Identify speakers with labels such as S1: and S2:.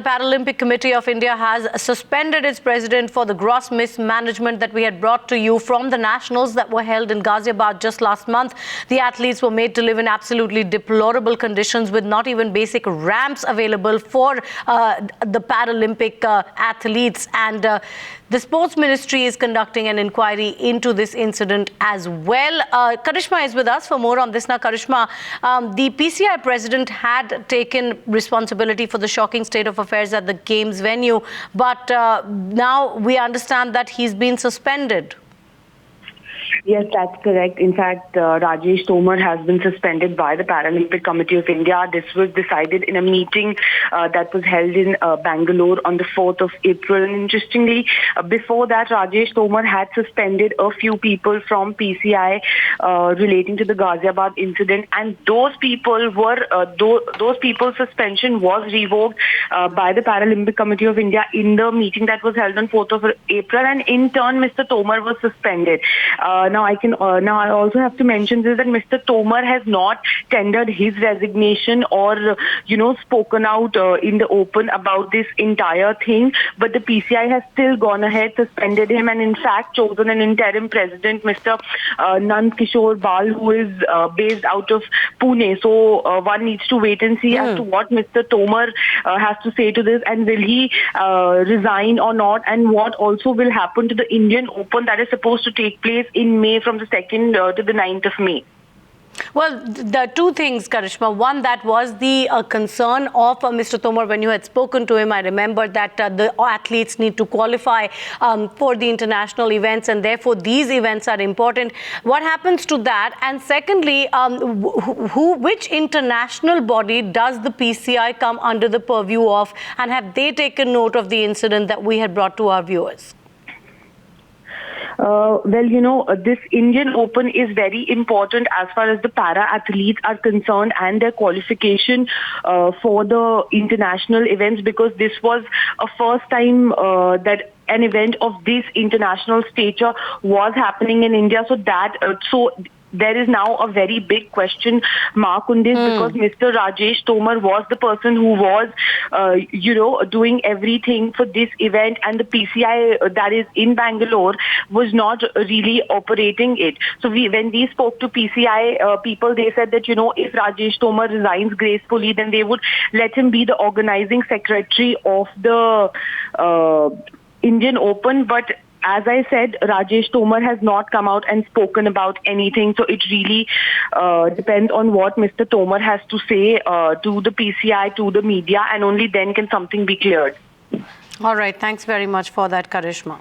S1: The Paralympic Committee of India has suspended its president for the gross mismanagement that we had brought to you from the nationals that were held in Ghaziabad just last month. The athletes were made to live in absolutely deplorable conditions with not even basic ramps available for the Paralympic athletes. And the Sports Ministry is conducting an inquiry into this incident as well. Karishma is with us for more on this. Now, Karishma, the PCI president had taken responsibility for the shocking state of affairs at the Games venue, but now we understand that he's been suspended.
S2: Yes, that's correct. In fact, Rajesh Tomar has been suspended by the Paralympic Committee of India. This was decided in a meeting that was held in Bengaluru on the 4th of April. And interestingly, before that, Rajesh Tomar had suspended a few people from PCI relating to the Ghaziabad incident, and those people were those people's suspension was revoked by the Paralympic Committee of India in the meeting that was held on 4th of April, and in turn, Mr. Tomar was suspended. Now I also have to mention this, that Mr. Tomar has not tendered his resignation or spoken out in the open about this entire thing, but the PCI has still gone ahead, suspended him, and in fact chosen an interim president, Mr. Nand Kishore Bal, who is based out of Pune. So one needs to wait and see as to what Mr. Tomar has to say to this, and will he resign or not, and what also will happen to the Indian Open that is supposed to take place in May, from the 2nd to the 9th of May.
S1: Well, there are two things, Karishma. One, that was the concern of Mr. Tomar when you had spoken to him. I remember that the athletes need to qualify for the international events, and therefore these events are important. What happens to that? And secondly, which international body does the PCI come under the purview of, and have they taken note of the incident that we had brought to our viewers?
S2: This Indian Open is very important as far as the para-athletes are concerned and their qualification for the international events, because this was a first time that an event of this international stature was happening in India. So there is now a very big question mark on this, because Mr. Rajesh Tomar was the person who was, doing everything for this event, and the PCI that is in Bangalore was not really operating it. So when we spoke to PCI people, they said that, if Rajesh Tomar resigns gracefully, then they would let him be the organizing secretary of the Indian Open. But as I said, Rajesh Tomar has not come out and spoken about anything. So it really depends on what Mr. Tomar has to say to the PCI, to the media, and only then can something be cleared.
S1: All right. Thanks very much for that, Karishma.